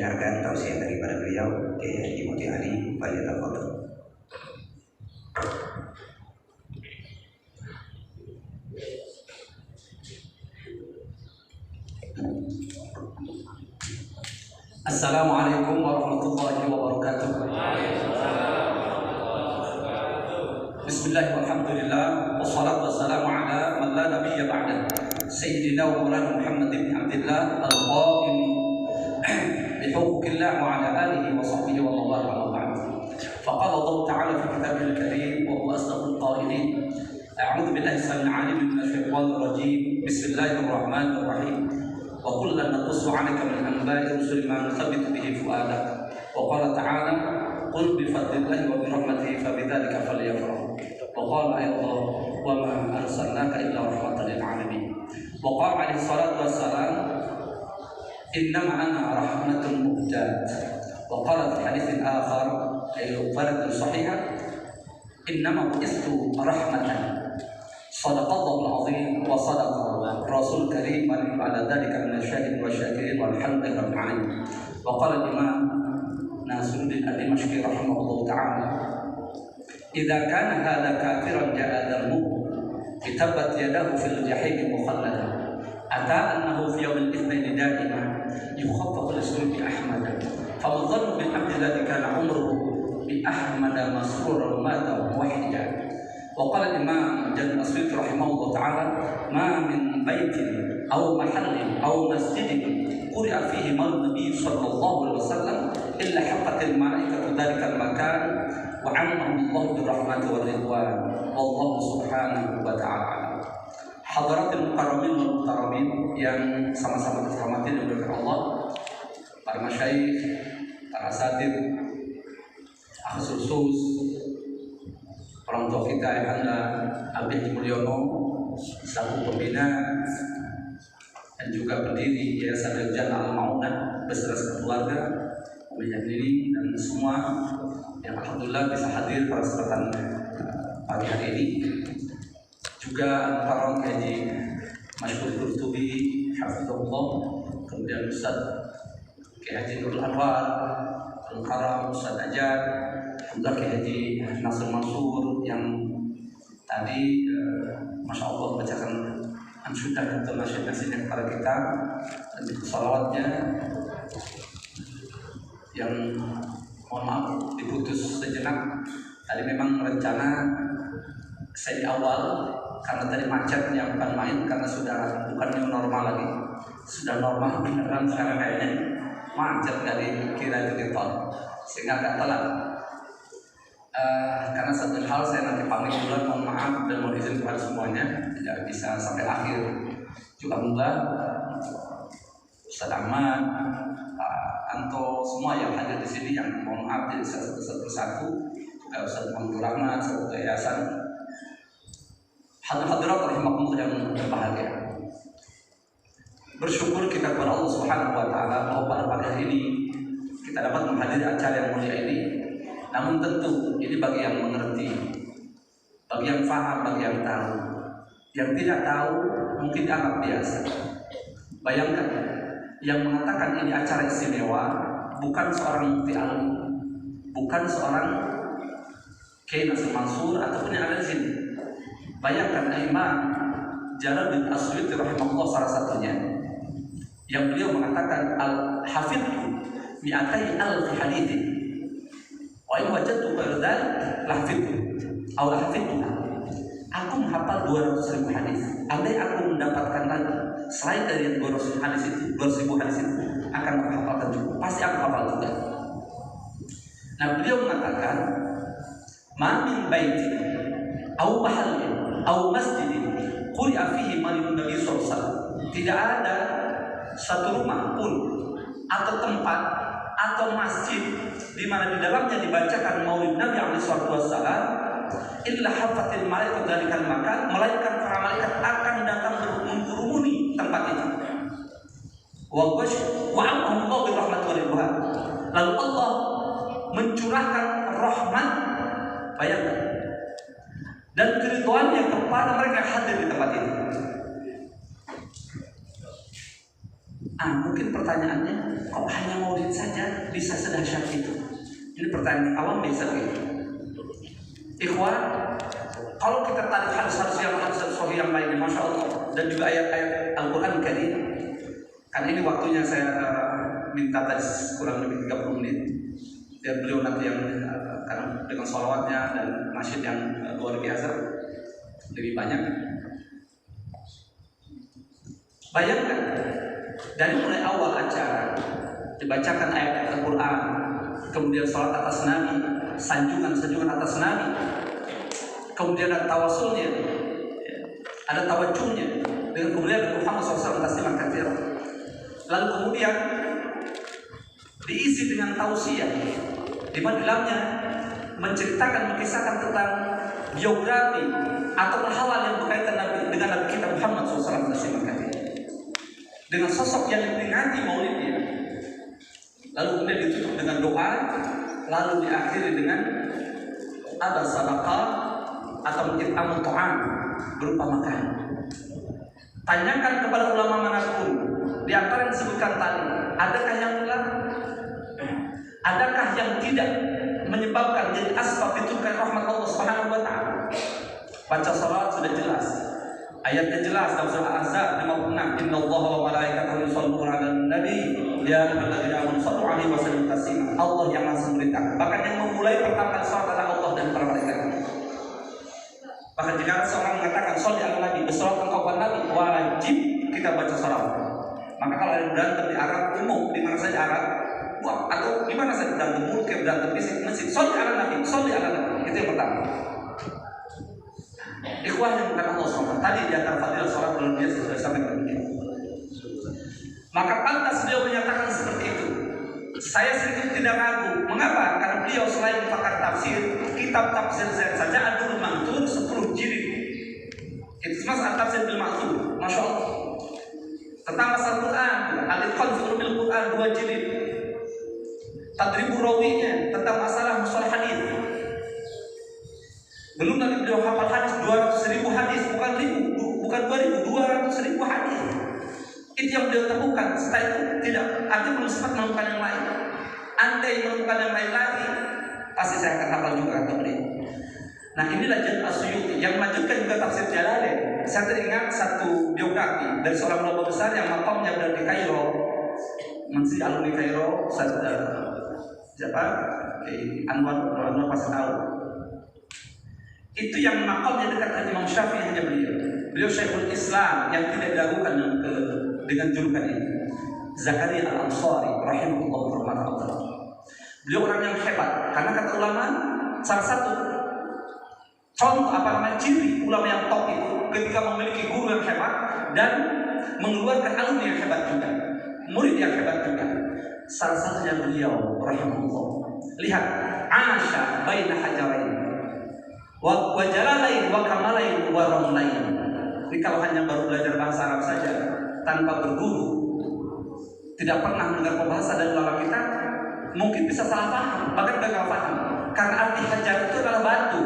mendengarkan tausiah daripada beliau Kiai Haji Muti Ali Falyatafadhal. Assalamualaikum warahmatullahi wabarakatuh. Bismillah walhamdulillah wassalatu wassalamu ala man la nabiyya ba'da Sayyidina wa Maulana Muhammad ibn Abdillah al-qa'im bihuquqillah wa ala alihi wa sahbihi wa man wala ba'd. Faqala Allah ta'ala fi kitabihil karim wa huwa asdaqul qa'ilin. A'udzu billahi samil 'alim minasy syaithanir rajim. Bismillahirrahmanirrahim. Wa kullan naqussu 'alaika min anba'i rusuli ma nuthabbitu bihi fu'adak. Wa qala ta'ala qul bi fadlillahi wa bi rahmatihi fabidzalika falyafrahu. Wa qala ayatullah wa ma arsalnaka illa rahmatan lil 'alamin. Wa qala alaihi salatu wassalam innama ana rahmatun muhdat. Wa qala fi haditsin akhar ay farad sahihah innama bu'istu rahmatan. Sadaqallahul azim wa sadaqa rasul karim wa ala dzalika minasyahidin wa syakirin walhamdulillahi rabbil alamin. Wa qala Imam Nasruddin Ad-Dimashqi rahimahullah ta'ala idza kana hadha kafiran ja'a dhammu kitabat yadahu fil jahim mukhallada ata annahu fi yawmil ithnain da'ima yukhaffaf al-ism bi ahmad faman dhanna bil abdi alladhi kana umruhu bi ahmad masruran mata wahida. Wa qala Imam Jalal As-Suyuti rahimahullah ta'ala ma min baitin aw mahallin aw masjidin quri'a fihi maulid nabi sallallahu alaihi wasallam illa haqqatil malaikatu dzalikal makan wa 'ammahum Allah bir rahmati war ridwan wallahu subhanahu wa ta'ala. Hadratil mukarramin wal muhtaramin yang sama-sama dihormati dan dimuliakan Allah, para masyayikh, para asatidz, khusus orang tua kita Ayahanda Abdi Mulyono selaku pembina dan juga pendiri Yayasan Al Maunah beserta keluarga, pembina diri dan semua yang alhamdulillah bisa hadir pada kesempatan pagi hari ini. Juga Al-Mukarram Haji Masyhur Qurtubi hafizahullah, kemudian Ustaz Kiai Haji Nurul Anwar, Al-Mukarram Ustaz Ajar, Alhamdulillah Kiai Haji Nasr Mansur yang tadi Masya Allah bacakan ansyidah atau nasyid-nasyidnya kepada kita dan juga salawatnya yang mohon maaf diputus sejenak. Tadi memang rencana saya di awal karena tadi macetnya bukan main, karena sudah bukan new normal lagi, sudah normal beneran sekarang kayaknya, macet dari kira itu tol sehingga agak telat. Karena satu hal saya nanti pamit dulu, mohon maaf dan mohon izin kepada semuanya tidak bisa sampai akhir. Juga alhamdulillah Ustaz Ahmad, Pak Anto, semua yang hadir di sini yang mohon maaf jadi satu-satu, juga Ustaz Abdul Rahman, satu yayasan. Hadirat rahimakumullah yang berbahagia. Bersyukur kita kepada Allah Subhanahu wa taala bahwa pada pagi hari ini kita dapat menghadiri acara yang mulia ini. Namun tentu ini bagi yang mengerti, bagi yang faham, bagi yang tahu. Yang tidak tahu mungkin dianggap biasa. Bayangkan yang mengatakan ini acara istimewa bukan seorang mufti alim, bukan seorang Kiai Nasr Mansur ataupun yang ada di sini. Bayangkan Imam Jalal bin As-Suyuti rahimahullah salah satunya yang beliau mengatakan al-hafidhu mi'atai alf hadithin wa in wajadtu ba'dal lahfidhu atau lahfidhu. Aku menghafal 200.000 hadis. Andai aku mendapatkan lagi selain dari 200.000 hadis itu, akan aku hafalkan juga. Pasti aku hafal juga. Nah, beliau mengatakan ma min baitin au mahallin au masjidin quri'a fihi maulidun nabi sallallahu alaihi wasallam. Tidak ada satu rumah pun atau tempat atau masjid di mana di dalamnya dibacakan maulid Nabi alaihi wasallam illa hafatil malaikatu dzalikal makan, melainkan para malaikat akan datang berumuni tempat itu. Wa wa'amahullahu bi rahmati wa ridwan. Lalu Allah mencurahkan rahmat, bayangkan, dan keridhaannya kepada mereka yang hadir di tempat itu. Mungkin pertanyaannya, kok hanya maulid saja bisa sedahsyat itu? Ini pertanyaan awam biasa gitu. Ikhwan, kalau kita tarik hadis-hadis sahih yang lainnya, masya Allah, dan juga ayat-ayat Al-Quran Karim. Karena ini waktunya saya minta tadi kurang lebih 30 menit. Dan beliau nanti yang karena dengan sholawatnya dan nasyid yang luar biasa lebih banyak. Bayangkan dari mulai awal acara dibacakan ayat Al-Quran, kemudian sholat atas Nabi, sanjungan atas Nabi, kemudian ada tawasulnya, ada tawajuhnya dengan kemuliaan Nabi Muhammad SAW tasliman katsira. Lalu kemudian diisi dengan tausiah, di mana dalamnya menceritakan, mengisahkan tentang biografi atau hal-hal yang berkaitan dengan Nabi kita Muhammad SAW tasliman katsira, dengan sosok yang diperingati maulidnya. Lalu kemudian ditutup dengan doa, lalu diakhiri dengan ada sadaqah atau mungkin amal ta'am berupa makan. Tanyakan kepada ulama manapun di antara yang disebutkan tadi, adakah yang melarang? Adakah yang tidak menyebabkan jadi asbab diturunkan rahmat Allah Subhanahu wa taala? Baca salat sudah jelas. Ayatnya jelas dalam surah Al-Ahzab 56, innallaha wa malaikatahu yusholluna 'alan nabi ya ayyuhalladzina amanu shallu 'alaihi wa sallimu taslima. Allah yang langsung beritakan. Bahkan yang memulai pertama salat adalah Allah dan para malaikat. Bahkan jika seorang mengatakan sholli 'ala nabi, bersolat engkau kepada nabi, wajib kita baca salat. Maka kalau ada berantem di Arab umum, di mana saja Arab, atau di mana saja berantem mulut, berantem fisik, masjid, sholli 'ala nabi, sholli 'ala nabi. Itu yang pertama. Ikhwah yang bukan Allah SWT, tadi di antara fadilah sholat luar biasa sudah sampai demikian. Maka pantas beliau menyatakan seperti itu. Saya sedikit tidak ragu. Mengapa? Karena beliau selain pakar tafsir, kitab tafsir saya saja Ad-Durrul Mansur 10 jilid. Itu semua tafsir bil Mansur, masya Allah. Tentang masalah Quran, Al-Itqan fi Ulumil Quran 2 jilid. Tadribur Rawinya tentang masalah mustalah hadis. Belum lagi beliau hafal hadis 200.000 hadis, bukan 2.000, 200.000 hadis. Itu yang beliau temukan. Setelah itu tidak, artinya belum sempat menemukan yang lain. Andai menemukan yang lain lagi, pasti saya akan hafal juga kata beliau. Nah inilah Jalal As-Suyuti yang melanjutkan juga tafsir Jalalain. Saya teringat satu biografi dari seorang ulama besar yang makamnya berada di Kairo, masih alumni Kairo, siapa? Anwar pasti tahu. Itu yang makamnya dekat dengan Imam Syafi'i hanya beliau. Beliau Syekhul Islam yang tidak diragukan dengan julukan ini. Zakaria Al-Ansari rahimahullah ta'ala. Beliau orang yang hebat karena kata ulama salah satu contoh ciri ulama yang top itu ketika memiliki guru yang hebat dan mengeluarkan alumni yang hebat juga, murid yang hebat juga. Salah satunya beliau rahimahullah. Lihat, Asya baina hajarain wa jalalain wa kamalain wa ramlain. Ini kalau hanya baru belajar bahasa Arab saja tanpa berguru, tidak pernah mendengar pembahasan dari ulama kita, mungkin bisa salah paham, bahkan gagal paham. Karena arti hajar itu adalah batu,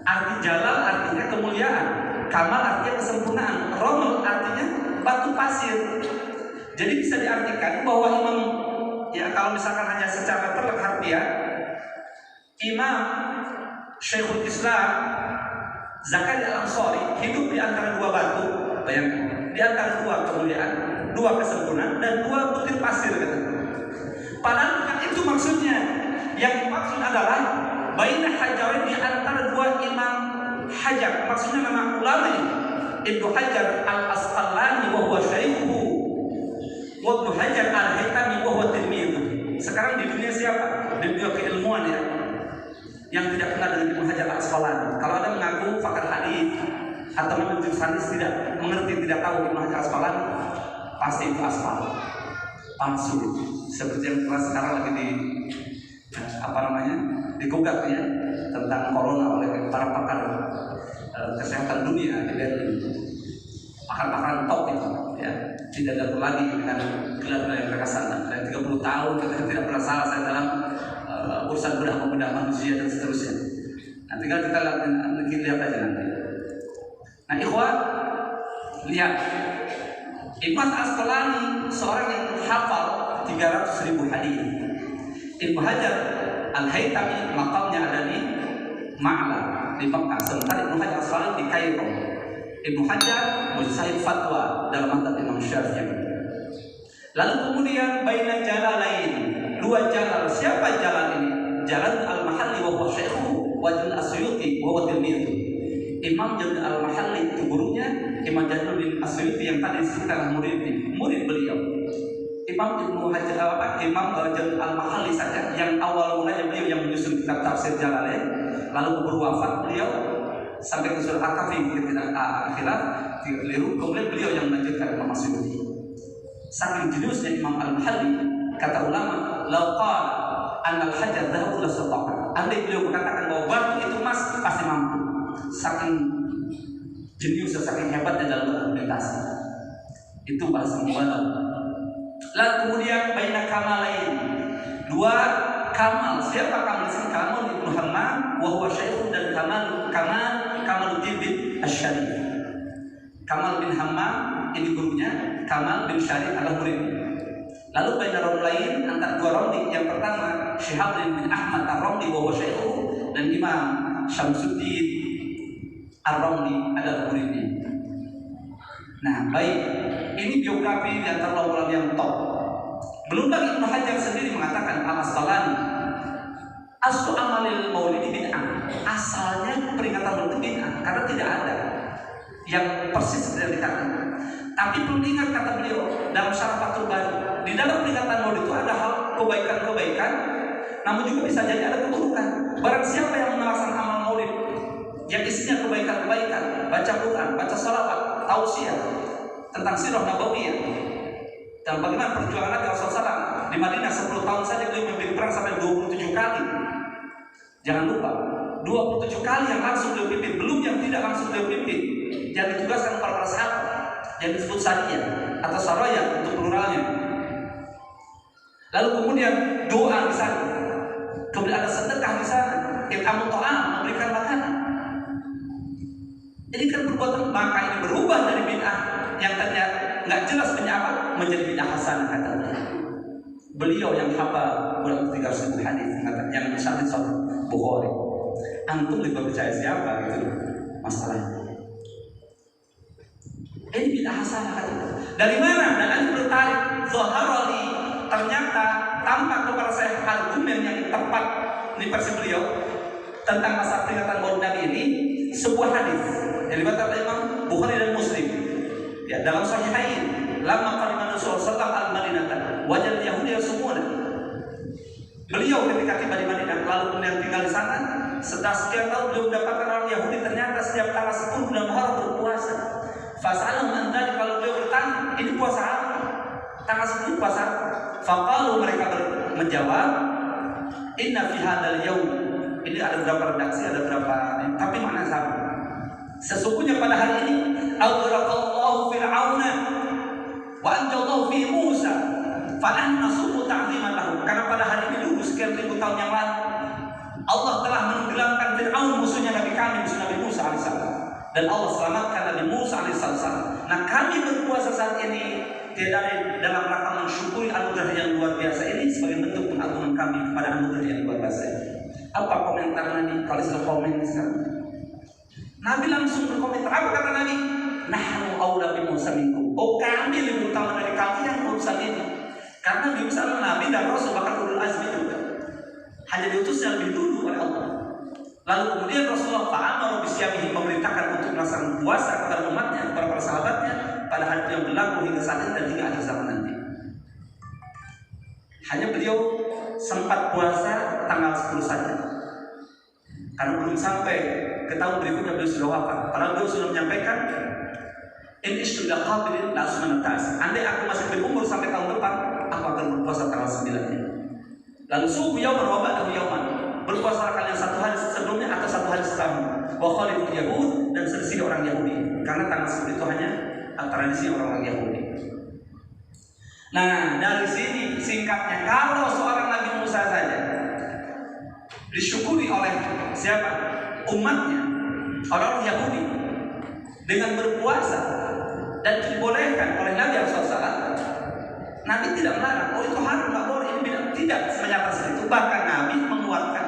arti jalal artinya kemuliaan, kamal artinya kesempurnaan, raml artinya batu pasir. Jadi bisa diartikan bahwa Imam, ya kalau misalkan hanya secara terlek harfiah, Imam Syekhul Islam Zakaria Al-Ansari hidup di antara dua batu, bayangkan, di antara dua kemuliaan, dua kesempurnaan dan dua butir pasir kata. Padahal bukan itu maksudnya. Yang dimaksud adalah baina hajarin, di antara dua imam hajar. Maksudnya nama ulama ini Ibnu Hajar Al-Asqalani wa huwa syaikhuhu wa Ibnu Hajar Al-Haytami wa huwa tilmidhu. Sekarang di dunia siapa? Di dunia keilmuan ya, yang tidak kenal dengan Ibnu Hajar Al-Asqalani. Kalau ada mengaku pakar hadis atau mengerti hadis tidak mengerti, tidak tahu Ibnu Hajar Al-Asqalani, pasti itu aspal palsu. Seperti yang sekarang lagi digugat ya tentang corona oleh para pakar kesehatan dunia di Berlin. Pakar-pakar top itu ya, tidak ada lagi dengan gelar-gelar yang mereka sana. 30 tahun kita tidak pernah salah saya dalam urusan bedah manusia dan seterusnya. Nah, tinggal kita lihat aja nanti. Nah, ikhwan, lihat Ibnu Asqalani seorang yang hafal 300.000 hadis. Ibnu Hajar Al-Haytami makamnya ada di Ma'la di Mekah, sementara Ibnu Hajar Asqalani di Kairo. Ibnu Hajar mujtahid fatwa dalam mazhab Imam Syafi'i. Lalu kemudian baina jalalain, dua jalal. Siapa jalal ini? Jalal Al-Mahalli wa huwa syaikhuhu wa Jalal As-Suyuti wa huwa tilmidhu. Imam Jalal Al-Mahalli itu gurunya, Imam Jalaluddin As-Suyuti yang tadi disebutkan murid beliau. Imam Jalal Al-Mahalli saja yang awal mulanya beliau yang menyusun kitab tafsir Jalalain, lalu berwafat beliau sampai ke surah Al-Kahfi ketika akhirah keliru, kemudian beliau yang melanjutkan Imam As-Suyuti. Saking jeniusnya Imam Al-Mahalli, kata ulama, "Lau qala anna al-hajar dhahabu la sata'a." Andai beliau mengatakan bahwa batu itu emas, pasti mampu. Saking jeniusnya, saking hebatnya dalam argumentasi. Itu bahasa mubalagh. Lalu kemudian baina kamalain, dua kamal. Siapa kamal? Kamal Ibnu Hammam wa huwa syaikhun, dan Kamaluddin bin Asy-Syarif. Kamal bin Hammam ini gurunya, Kamal bin Syarif adalah muridnya. Lalu baina lain antara dua ramli, yang pertama Syihab bin Ahmad Ar-Ramli wa huwa syaikhuhu, dan Imam Syamsuddin Ar-Ramli adalah muridnya. Nah, baik, ini biografi di antara ulama yang top. Belum lagi Ibnu Hajar sendiri mengatakan Al-Asqalani, aslu amalil maulidi bid'ah. Asalnya peringatan maulid bid'ah karena tidak ada yang persis tidak dikatakan. Tapi perlu diingat, kata beliau dalam Syarah Fathul Bari, di dalam peringatan maulid itu ada hal kebaikan-kebaikan, namun juga bisa jadi ada keburukan. Barang siapa yang melaksanakan amal maulid yang isinya kebaikan-kebaikan, baca Quran, baca salawat, tausiah tentang sirah nabawiyah, dan bagaimana perjuangan Nabi Rasulullah di Madinah 10 tahun saja beliau memimpin perang sampai 27 kali. Jangan lupa, 27 kali yang langsung beliau pimpin, belum yang tidak langsung beliau pimpin, yang ditugaskan para sahabat, yang disebut sariyah atau saraya untuk pluralnya. Lalu kemudian doa di sana, kemudian ada sedekah di sana, it'amut ta'am, memberikan makanan. Ini kan perbuatan, maka ini berubah dari bid'ah yang tadinya nggak jelas penyebab menjadi bid'ah hasanah, kata beliau yang hafal kurang 300.000 hadis yang disahih Sahih Bukhari. Antum lebih percaya siapa gitu masalahnya? Ini bid'ah hasanah, kata dari mana? Dan ini bertarik zaharali, ternyata tampak kepada saya argumen yang tepat di versi beliau tentang masa peringatan Maulid Nabi ini, sebuah hadis yang diriwayatkan oleh Imam Bukhari dan Muslim. Ya, dalam Sahihain, lama qadima Rasulullah sallallahu alaihi wasallam wajal Yahudi semua. Beliau ketika tiba di Madinah lalu kemudian tinggal di sana, setelah sekian tahun beliau mendapatkan orang Yahudi ternyata setiap tanggal 10 bulan Muharram berpuasa. Fasalam mandali, kalau beliau bertanya, ini puasa apa? Tanggal 10 puasa apa? Faqalu, mereka menjawab, inna fi hadzal yaum. Ini ada beberapa redaksi, ada beberapa, tapi makna sama. Sesungguhnya pada hari ini aghraqallahu fir'auna wa anjallahu fi Musa falan nasubu ta'ziman lahu. Karena pada hari ini dulu sekian ribu tahun yang lalu Allah telah menenggelamkan Fir'aun, musuhnya Nabi kami, musuh Nabi Musa alaihissalam, dan Allah selamatkan Nabi Musa alaihissalam. Nah, kami berpuasa saat ini tidak dalam rangka mensyukuri anugerah yang luar biasa ini sebagai bentuk pengagungan kami kepada anugerah yang luar biasa. Apa komentar Nabi? Kalau sudah komen sekarang, Nabi langsung berkomentar. Apa kata Nabi? Nahnu aula bi Musa minkum. Oh, kami lebih utama dari kalian urusan ini. Karena Nabi Musa Nabi dan Rasul bahkan ulul azmi juga. Hanya diutusnya lebih dulu oleh Allah. Lalu kemudian Rasulullah fa'amaru bisyamihi, memerintahkan untuk melaksanakan puasa kepada umatnya, kepada para sahabatnya pada hari yang berlaku hingga saat ini dan hingga akhir zaman nanti. Hanya beliau sempat puasa tanggal 10 saja. Karena belum sampai ke tahun berikutnya beliau sudah wafat. Padahal beliau sudah menyampaikan, in istudah qabilin la asmanas. Andai aku masih berumur sampai tahun depan, aku akan berpuasa tanggal 9-nya. Lalu subuh yauman wa ba'dahu yauman. Berpuasa kalian satu hari sebelumnya atau satu hari setelahnya. Wa khaliful yahud, dan selisih orang Yahudi. Karena tanggal 10 itu hanya tradisi orang-orang Yahudi. Nah, dari sini singkatnya, kalau seorang Nabi Musa saja disyukuri oleh siapa? Umatnya, orang Yahudi dengan berpuasa, dan dibolehkan oleh Nabi SAW. Nabi tidak melarang, oh itu haram, nggak boleh, ini tidak menyatakan itu. Bahkan Nabi menguatkan,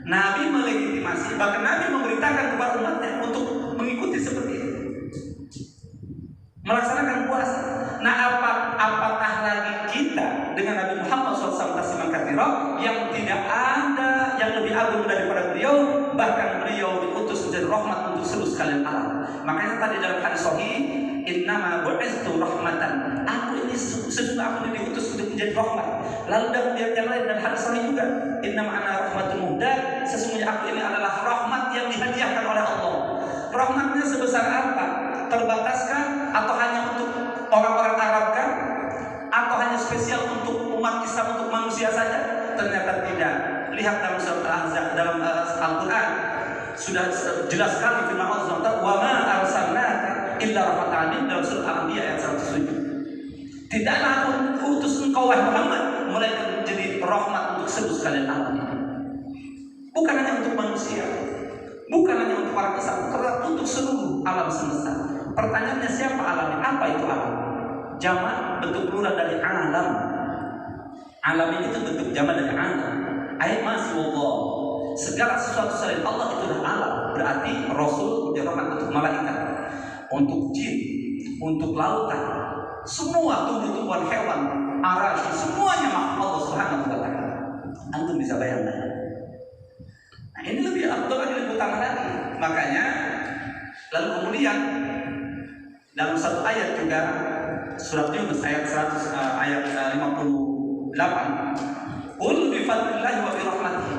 Nabi melegitimasi, bahkan Nabi memberitakan kepada umatnya untuk mengikuti seperti itu, melaksanakan puasa. Nah, apakah lagi kita dengan Nabi Muhammad SAW tasliman katsira yang tidak ada yang lebih agung daripada beliau, bahkan beliau diutus menjadi rahmat untuk seluruh sekalian alam. Makanya tadi dalam hadis sahih, innama bu'istu rahmatan, aku ini sesungguhnya aku ini diutus untuk menjadi rahmat. Lalu dalam ayat yang lain dan hadis sahih juga, innama ana rahmatul muhdad, sesungguhnya aku ini adalah rahmat yang dihadiahkan oleh Allah. Rahmatnya sebesar apa? Terbataskah atau hanya untuk orang-orang Arab kan? Atau hanya spesial untuk umat Islam, untuk manusia saja? Ternyata tidak. Lihat dalam surat Al-Ahzab, dalam Al-Quran sudah jelas sekali firman Allah SWT, wa ma arsalnaka illa rahmatan lil alamin, dalam surat Al-Anbiya ayat 107. Tidaklah aku utus engkau wahai Muhammad melainkan menjadi rahmat untuk seluruh sekalian alam. Bukan hanya untuk manusia, bukan hanya untuk orang Islam, tetapi untuk seluruh alam semesta. Pertanyaannya, siapa alamnya? Apa itu alam? Jamak bentuk plural dari alam. Alam ini itu bentuk jamak dari alam. Ayat masih Allah. Segala sesuatu selain Allah itu adalah alam. Berarti Rasul dirahmat untuk malaikat, untuk jin, untuk lautan, semua tumbuh-tumbuhan, hewan, arasy, semuanya makhluk Allah Subhanahu wa taala. Antum bisa bayangkan. Nah, ini lebih afdal lagi, lebih utama lagi. Makanya lalu kemudian dalam satu ayat juga surat Yunus ayat 58, qul bi fadlillahi wa bi rahmatihi,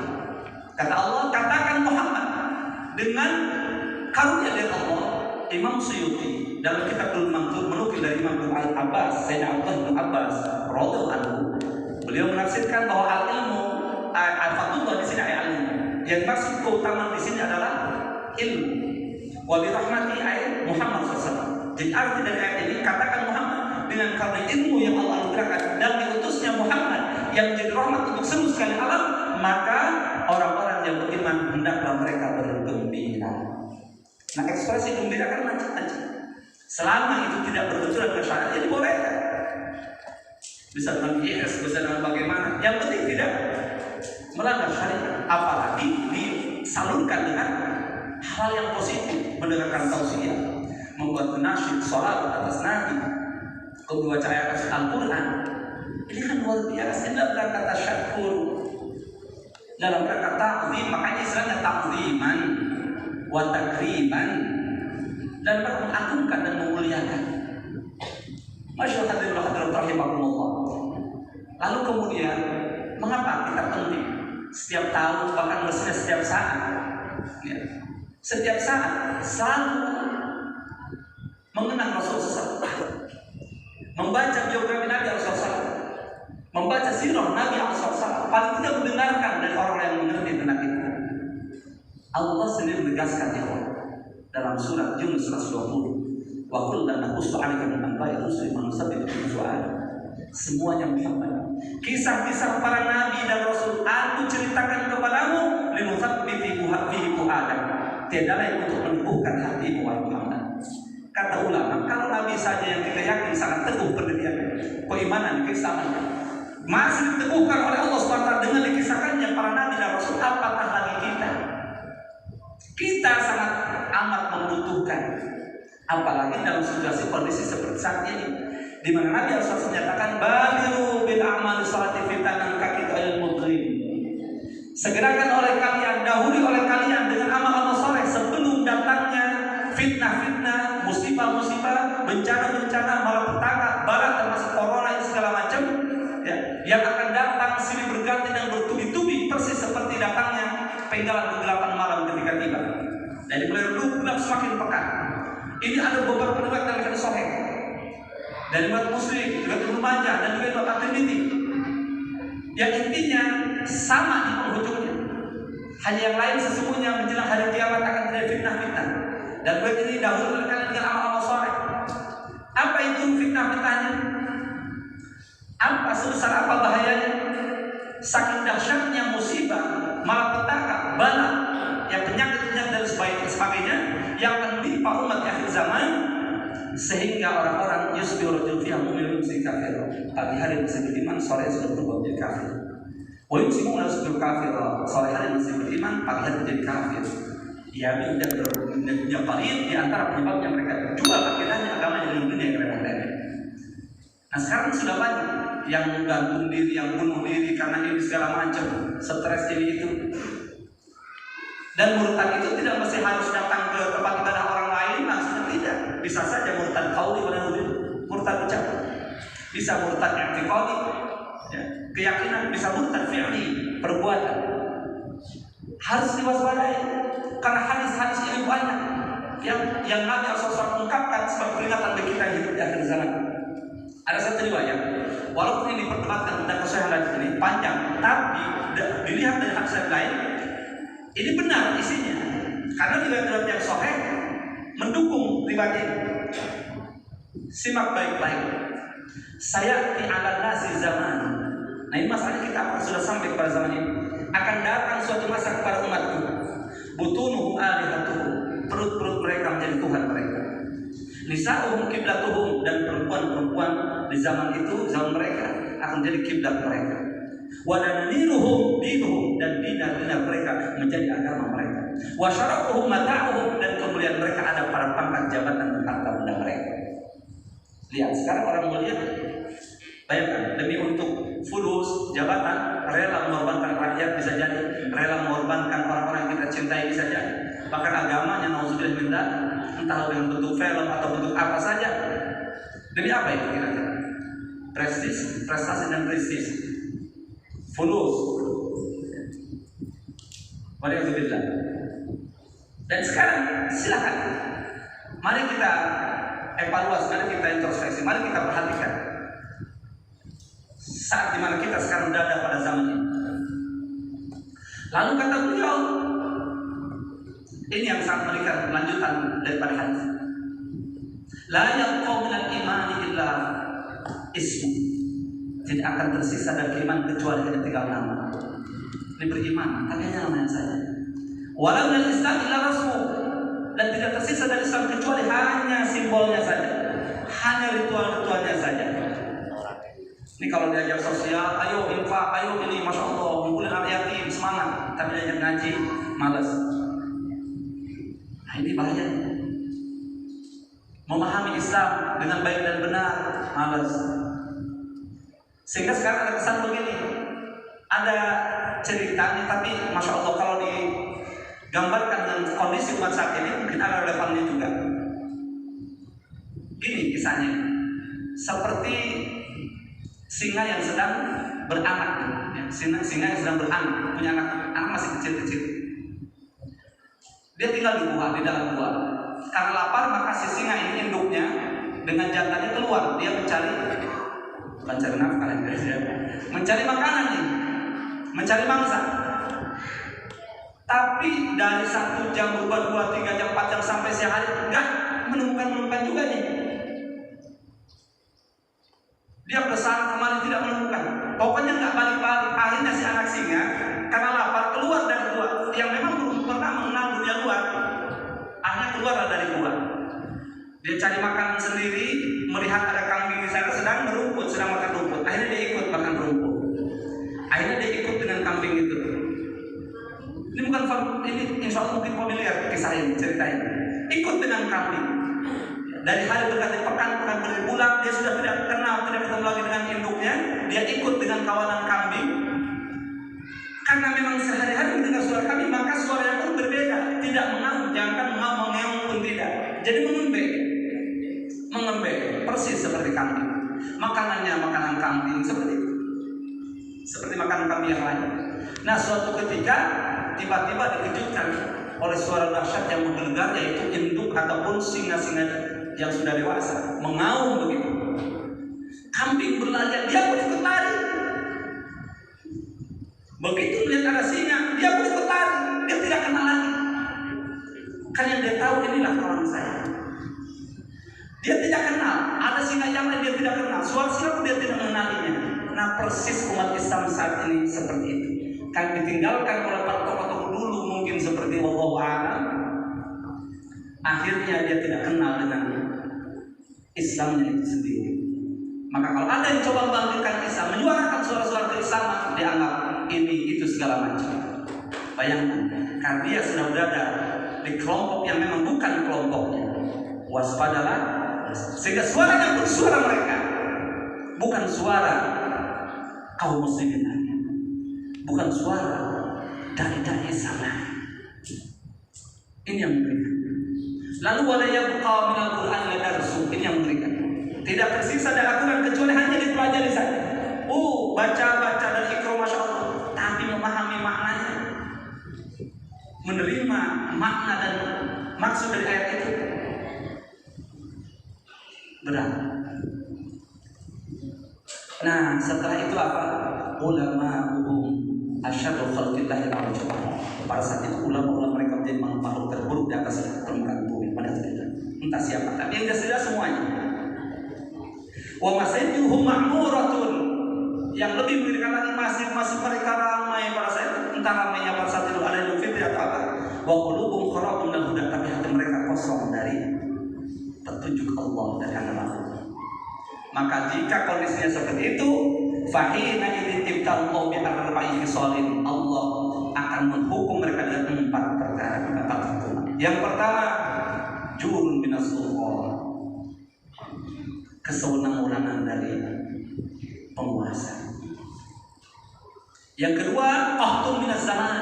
kata Allah, katakan Muhammad dengan karunia dari Allah. Imam Suyuti dalam kitabul Manthur menukil dari Imam Al-Abbas, Sayyidina Abdullah bin Abbas radhiyallahu anhu, beliau menafsirkan bahwa al-ilmu, al-fadlullah di sini ilmu, yang maksud keutamaan di sini adalah ilmu. Wa bi rahmati ayat Muhammad SAW. Jadi arti dari ayat ini, katakan Muhammad dengan karena ilmu yang Allah anugerahkan dan diutusnya Muhammad yang menjadi rahmat untuk seluruh sekalian alam, maka orang-orang yang beriman hendaklah mereka bergembira. Nah, ekspresi gembira kan macam-macam. Selama itu tidak berbenturan dengan syariat, jadi boleh. Bisa dengan yes, bisa dengan bagaimana. Yang penting tidak melanggar syariat. Apalagi disalurkan dengan hal yang positif, mendengarkan tausiah, membuat nasyid, salat atas Nabi, membaca ayat Al-Quran. Ini kan luar biasa. Ini dalam rangka tasyakur, dalam rangka ta'zim. Makanya istilahnya ta'ziman wa takriman, dan mengagungkan dan memuliakan. Masyaallah, hadirin hadirat rahimakumullah. Lalu kemudian, mengapa kita penting setiap tahun, bahkan mestinya setiap saat, ya, setiap saat selalu mengenang Rasulullah SAW, membaca biografi Nabi SAW, membaca sirah Nabi SAW, paling tidak mendengarkan dari orang yang mengerti tentang itu. Allah sendiri menegaskan dalam surat Yunus 120, wa qul lana qussu 'alaika min anba'i rusuli ma nusabbitu bihi fu'adak. Semuanya Muhammad, kisah-kisah para nabi dan rasul aku ceritakan kepadamu, linutsabbiti bihi fu'adak, tiada lain untuk meneguhkan hatimu wahai Muhammad. Kata ulama, kalau nabi saja yang kita yakin sangat teguh pendirian, keimanan, keislaman, masih diteguhkan oleh Allah SWT dengan dikisahkannya para nabi dan rasul, apakah lagi kita? Kita sangat amat membutuhkan, apalagi dalam situasi kondisi seperti saat ini, di mana Nabi SAW menyatakan baliru bil a'mali sholati fitanan kakitail mudrim. Segerakan oleh kalian, dahului oleh kalian dengan amal-amal soleh sebelum datangnya fitnah-fitnah, musibah-musibah, bencana-bencana, malapetaka, barat termasuk corona dan segala macam, ya, yang akan datang silih berganti dan bertubi-tubi persis seperti datangnya penggalan kegelapan malam ketika tiba. Dari mulai redup gelap semakin pekat. Ini ada beberapa riwayat dalam hadis sahih dari riwayat Muslim, riwayat Ibnu Majah, dan juga riwayat At-Tirmidzi, yang intinya sama di penghujungnya. Hanya yang lain sesungguhnya menjelang hari kiamat akan terjadi fitnah-fitnah. Dan riwayat ini dahulu kalian dengan amal-amal soleh. Apa itu fitnah-fitnahnya? Apa sebesar apa bahayanya? Saking dahsyatnya musibah, malapetaka, bala, yang penyakit-penyakit dan sebagainya yang akan menimpa umat di akhir zaman, sehingga orang-orang yusbihu rajul fiha mu'minun yumsi kafir. Pagi hari masih beriman, sore sudah berubah menjadi kafir. Wa yumsikuna yusbihu kafir. Sore hari masih beriman, pagi hari menjadi kafir. Ya, dan paling di antara penyebabnya mereka jual akidahnya, agamanya dengan dunia yang remeh-remeh. Nah sekarang sudah banyak yang gantung diri, yang bunuh diri karena ini segala macam, stres ini itu. Dan murtad itu tidak mesti harus datang ke tempat ibadah orang lain, maksudnya tidak. Bisa saja murtad qauli wa murtad ucap. Bisa murtad i'tiqadi, ya, keyakinan, bisa murtad fi'li, perbuatan. Harus diwaspadai karena hadis-hadis ini banyak yang Nabi SAW ungkapkan sebagai peringatan bagi kita hidup di akhir zaman. Ada satu riwayat, walaupun ini diperdebatkan tentang kesahihan hadis ini panjang, tapi dilihat dari hadis lain, ini benar isinya. Karena riwayat-riwayat yang sahih mendukung riwayat ini. Simak baik-baik. Saya di ala nasi zaman. Nah ini masalahnya kita akan sudah sampai kepada zaman ini. Akan datang suatu masa kepada umatku. Butunuhum alihatuhum. Perut-perut mereka menjadi Tuhan mereka. Nisa'uhum kiblatuhum, dan perempuan-perempuan di zaman itu, zaman mereka akan menjadi kiblat mereka. Wadaniruhum dinuhum, dan dinar-dinar mereka menjadi agama mereka. Wasyarafuhum mata'uhum, dan kemuliaan mereka ada pada pangkat jabatan dan harta benda mereka. Lihat sekarang orang mulia, bayangkan demi untuk fulus jabatan rela mengorbankan rakyat, bisa jadi rela mengorbankan orang-orang yang kita cintai, bisa jadi bahkan agamanya nauzubillah min dzalik, entah dengan bentuk film atau bentuk apa saja. Demi apa itu kira-kira? Prestis, prestasi dan prestis. Fulus. Waliyadzubillah. Dan sekarang silakan. Mari kita evaluasi, mari kita introspeksi, mari kita perhatikan saat dimana kita sekarang berada pada zaman ini. Lalu kata beliau, ini yang sangat mengerikan, lanjutan daripada hadis. La yaqau minal imani illa ismu. Tidak akan tersisa dari iman kecuali hanya tinggal nama. Ini beriman, tapi hanya namanya saja. Walau minal Islam illa rasul. Dan tidak tersisa dari Islam kecuali hanya simbolnya saja, hanya ritual-ritualnya saja. Ini kalau diajak sosial, ayo infak, ayo ini, masya Allah, ngumpulin anak yatim, semangat. Tapi diajak ngaji, malas. Nah ini bahaya. Memahami Islam dengan baik dan benar, malas. Sehingga sekarang ada kesan begini, ada ceritanya, tapi masya Allah kalau digambarkan dengan kondisi umat saat ini mungkin ada relevannya juga. Gini kisahnya, seperti singa yang sedang beranak, ya. Singa yang sedang beranak, punya anak masih kecil-kecil. Dia tinggal di gua, di dalam gua. Karena lapar maka si singa ini induknya dengan jantannya keluar, dia mencari nafkah, mencari makanan nih, mencari mangsa. Tapi dari 1 jam berubah 2, 3 jam, 4 jam sampai sehari enggak menemukan juga nih. Dia kesana kemari tidak menemukan. Pokoknya enggak balik-balik. Akhirnya si anak singa karena lapar keluar dari gua, yang memang belum pernah mengenal dunia luar. Akhirnya keluar dari gua. Dia cari makanan sendiri, melihat ada kambing di sana sedang berumput, sedang makan rumput. Akhirnya dia ikut makan rumput. Akhirnya dia ikut dengan kambing itu. Ini bukan, ini insya Allah mungkin familiar kisah ini, cerita ini. Ikut dengan kambing. Dari hari berganti pekan berbulan, dia sudah tidak kenal, tidak ketemu lagi dengan induknya. Dia ikut dengan kawanan kambing. Karena memang sehari-hari mendengar suara kambing, maka suaranya pun berbeda. Tidak mengaum, jangan mengaum, mengeong pun tidak. Jadi mengembek, persis seperti kambing. Makanannya makanan kambing seperti itu, seperti makanan kambing yang lain. Nah suatu ketika tiba-tiba dikejutkan oleh suara dahsyat yang menggelegar, yaitu induk ataupun singa-singa yang sudah dewasa mengaum begitu. Kambing berlari, dia pun ikut lari. Begitu melihat ada singa, dia pun ikut lari. Dia tidak kenal lagi. Kan yang dia tahu inilah kawan saya. Dia tidak kenal. Ada singa yang lain dia tidak kenal. Suara singa pun dia tidak mengenalinya. Nah persis umat Islam saat ini seperti itu. Kan ditinggalkan oleh para tokoh-tokoh dulu mungkin seperti wallahu a'lam. Akhirnya dia tidak kenal dengan Islamnya itu sendiri. Maka kalau ada yang coba membangkitkan Islam, menyuarakan suara-suara keislaman, dianggap ini itu segala macam. Bayangkan, karena dia sudah berada di kelompok yang memang bukan kelompoknya. Waspadalah, sehingga suaranya pun suara mereka, bukan suara kaum muslimin lagi, bukan suara dai-dai Islam lagi. Ini yang mengerikan. Lalu wala yabqa minal Qur'an la darsu, ini yang mengerikan. Tidak tersisa dari Al-Quran kecuali hanya dipelajari saja. Baca dan ikro masya Allah, tapi memahami maknanya, menerima makna dan maksud dari ayat itu berat. Nah, setelah itu apa? Ulama asyadu khalqillahi al-jabbar. Pada saat itu ulama mereka menjadi makhluk terburuk di atas permukaan bumi. Entah siapa, tapi yang jelas semuanya. Wa masjiduhum ma'muratun, yang lebih mengerikan lagi masjid mereka ramai pada saat itu. Entah ramainya pada saat itu ada Idul Fitri atau apa. Wa qulubum kharabun minal huda, tapi hati mereka kosong dari petunjuk Allah, dari agama Allah. Maka jika kondisinya seperti itu, fahina iditibtallahu bi arba'i khisalin, Allah akan menghukum mereka dengan 4 perkara, 4 hukuman. Yang pertama, jurun minas sultan, kesewenang-wenangan dari penguasa. Yang kedua, qahtun minas zaman,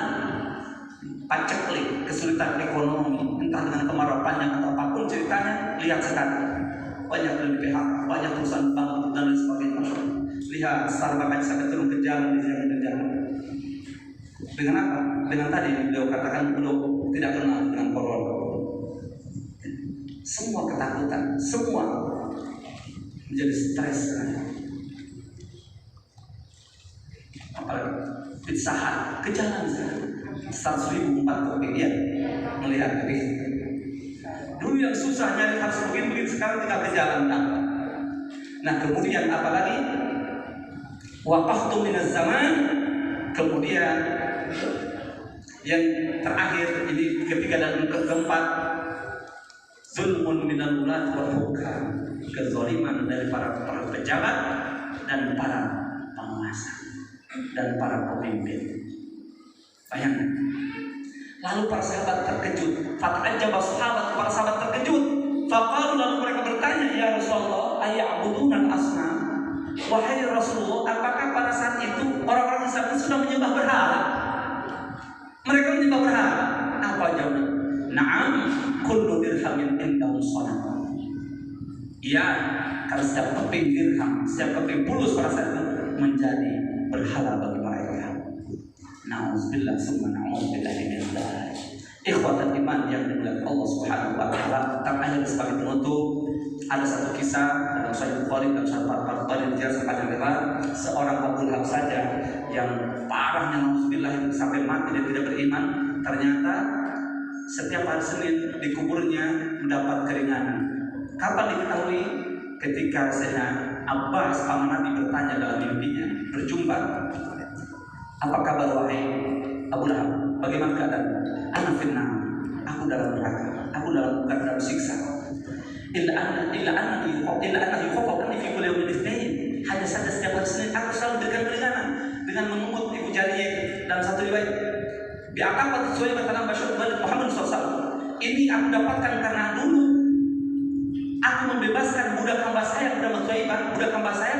paceklik, kesulitan ekonomi, entah dengan kemarau panjang atau apapun ceritanya. Lihat sekarang banyak dari PHK, banyak perusahaan bangkrut dan lain sebagainya. Lihat Starbucks sampai turun ke jalan, di jalan. Dengan apa? Dengan tadi beliau katakan beliau tidak kenal dengan corona. Semua ketakutan, semua menjadi stres. Apalagi Pizza Hut ke jalan sekarang 100.000 4 kopi ya, melihat ini. Dulu yang susah nyari harus begini, sekarang tinggal ke jalan. Nah kemudian apalagi waqaftu minaz zaman, kemudian yang terakhir ini ketiga dan keempat, zulmun minal ulat wal hukam, kezaliman dari para pejabat dan para penguasa dan para pemimpin. Bayangkan. Lalu para sahabat terkejut. Fata'ajjaba sahabat, para sahabat terkejut. Faqalu, lalu mereka bertanya, ya Rasulullah, aya'buduna al-asnam? Wahai Rasulullah, apakah pada saat itu orang-orang Islam sudah menyembah berhala? Mereka menyembah berhala. Apa jawabnya? Na'am, kullu dirhamin indahum sadaqah. Iya, karena setiap keping dirham, setiap keping pulus pada saat itu menjadi berhala bagi mereka. Na'udzubillah summa na'udzubillah min dzalik. Ikhwatul iman yang dimuliakan Allah Subhanahu wa taala. Terakhir sebagai penutup, ada satu kisah dalam Sahih Bukhari dan Sahih Bukhari dijelaskan dengan seorang Abu Lahab saja yang parahnya na'udzubillah sampai mati dia tidak beriman. Ternyata setiap hari Senin di kuburnya mendapat keringanan. Kapan diketahui? Ketika Sayyidina Abbas paman Nabi bertanya dalam mimpinya, berjumpa, apa kabar wahai Abu Lahab? Bagaimana keadaan? Ana finnar, aku dalam neraka, aku dalam siksa. Illa anna yukhaffafu fi kulli yawmin itsnain. Hanya saja setiap hari Senin aku selalu diberikan keringanan dengan memungut ibu jarinya. Dalam satu riwayat, bi'aqabat sesuai bertanam Bashar Balik Muhammad SAW. Ini aku dapatkan karena dulu aku membebaskan budak hamba saya, budak hamba saya,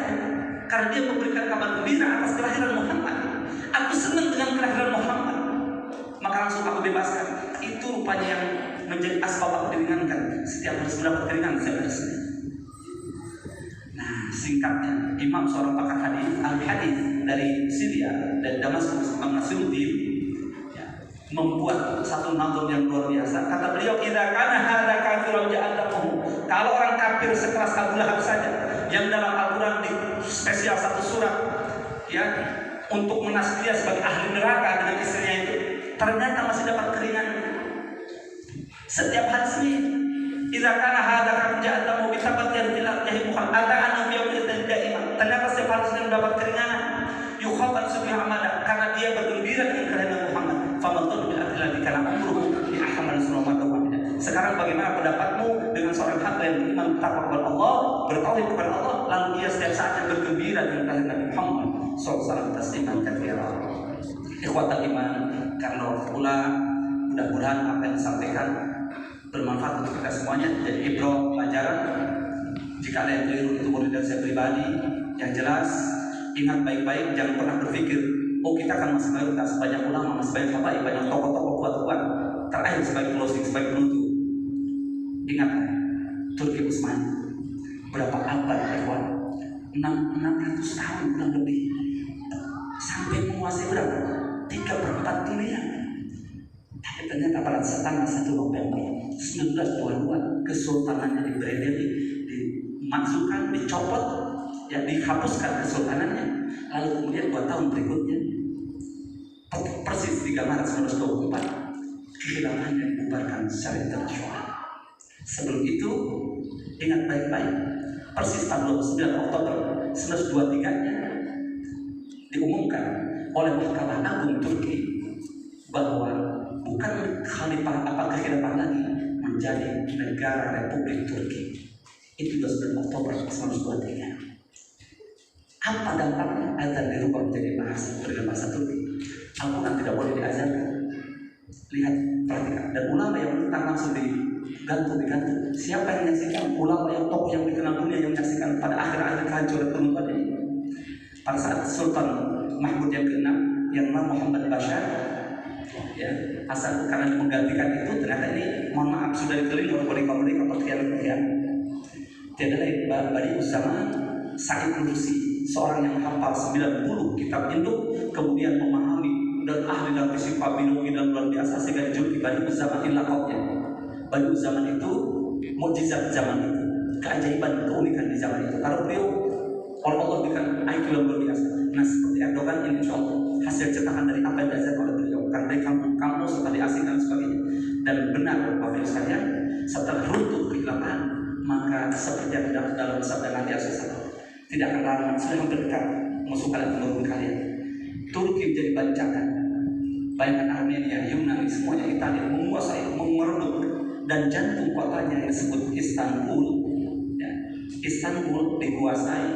karena dia memberikan kabar gembira atas kelahiran Muhammad. Aku senang dengan kelahiran Muhammad, maka langsung aku bebaskan. Itu rupanya yang menjadi asbab aku diringankan. Setiap harus mendapat keringanan setiap hari Senin. Nah, singkatnya, Imam seorang pakar hadis, al-hadis dari Syria dan Damaskus, Imam Nasiruddin, membuat satu nazam yang luar biasa. Kata beliau, "Idza kana hadza kafirun ja'altahu." Kalau orang kafir sekelas Abu Lahab saja, yang dalam Al-Qur'an di spesial satu surat ya untuk menas dia sebagai ahli neraka dengan istrinya itu, ternyata masih dapat keringanan setiap hari Senin. Idza kana hadza kafirun ja'altahu bi tabatin billahi Muhammad ata'ana fi yawmin da'iman. Ternyata setiap hari Senin dapat keringanan. Yukhafat subhanahu amada, karena dia bergembira dengan kelahiran Muhammad. Famantul bil adillah kana umruhu bi ahmal sulmata wahida. Sekarang bagaimana pendapatmu dengan seorang hamba yang beriman bertakwa kepada Allah, bertauhid kepada Allah, lalu dia setiap saatnya bergembira dengan kehadiran Nabi Muhammad SAW tasliman katsira. Ikhwatal iman, karena waktu pula mudah-mudahan apa yang disampaikan bermanfaat untuk kita semuanya, jadi ibrah pelajaran. Jika ada yang keliru itu murid dari saya pribadi. Yang jelas ingat baik-baik, jangan pernah berpikir oh kita akan masih mayoritas, banyak ulama, masih banyak habaib, banyak tokoh-tokoh kuat-kuat. Terakhir sebagai closing, sebagai penutup, ingat Turki Utsmani berapa abad ikhwan? 600 tahun kurang lebih, sampai menguasai berapa? 3/4 dunia. Tapi ternyata pada tanggal 1 November 1922 kesultanannya diberedeli, dimasukkan, dicopot, ya dihapuskan kesultanannya. Lalu kemudian 2 tahun berikutnya, persis 3 Maret 1924, kehilafahan yang dibubarkan secara internasional. Sebelum itu ingat baik-baik, persis tanggal 9 Oktober 1923-nya diumumkan oleh Mahkamah Agung Turki bahwa bukan khalifah kekhilafan lagi, menjadi negara Republik Turki. Itu 9 Oktober 1923. Apa dampaknya? Azan dirubah menjadi bahasa Turki. Al-Quran tidak boleh diajarkan. Lihat, perhatikan. Dan ulama yang menentang langsung digantung. Siapa yang menyaksikan? Ulama yang tokoh yang dikenal dunia yang menyaksikan pada akhir-akhir kehancuran penutupan ini. Pada saat Sultan Mahmud yang ke-6 yang nama Muhammad Bashar, ya, asal karena menggantikan itu, ternyata ini mohon maaf sudah dikelilingi oleh mereka pakaian. Tiada lain Badi Zaman Said Nursi, seorang yang hafal 90 kitab induk, kemudian memahami dan ahli dalam fisika biologi dan luar biasa, sehingga dijuluki Badi Zaman ilaqabnya. Badi Zaman itu mukjizat zaman itu, keajaiban, keunikan di zaman itu. Karena beliau oleh Allah berikan IQ yang luar biasa. Nah seperti Erdogan ini insya Allah hasil cetakan dari apa yang diajarkan oleh beliau, karena dari kampung-kampung serta diasing dan sebagainya. Dan benar Bapak Ibu sekalian, setelah runtuh kehilafahan, maka seperti yang dalam sabda Nabi SAW, tidak akan lama, sudah hampir dekat musuh kalian menurun kalian. Turki menjadi bancakan, bayangkan Armenia, Yunani, semuanya Italia menguasai, merebut, dan jantung kotanya yang disebut Istanbul, ya, Istanbul dikuasai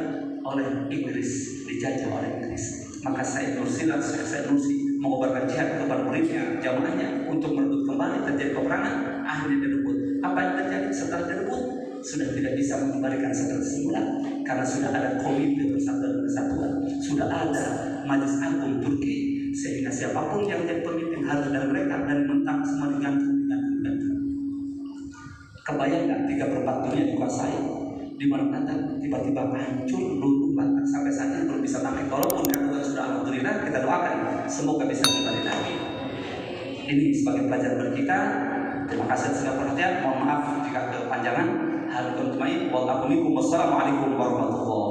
oleh Inggris, dijajah oleh Inggris. Maka Said Nursi mengobarkan jihad kepada muridnya, jamaahnya untuk merebut kembali, terjadi peperangan, akhirnya direbut. Apa yang terjadi setelah direbut? Sudah tidak bisa mengembalikan seperti semula, karena sudah ada komite persatuan dan kesatuan, sudah ada Majelis Agung Turki, sehingga siapapun yang menjadi pemimpin harus dari mereka, dari mentang semua digantung. Kebayang nggak 3/4 dunia dikuasai, di mana tiba-tiba hancur, runtuh lantak, sampai saat ini belum bisa naik. Walaupun kata sudah alhamdulillah, kita doakan semoga bisa kembali lagi. Ini sebagai pelajaran bagi kita. Terima kasih segala perhatian. Mohon maaf jika kepanjangan. Hal teman-teman, wassalamualaikum warahmatullahi wabarakatuh.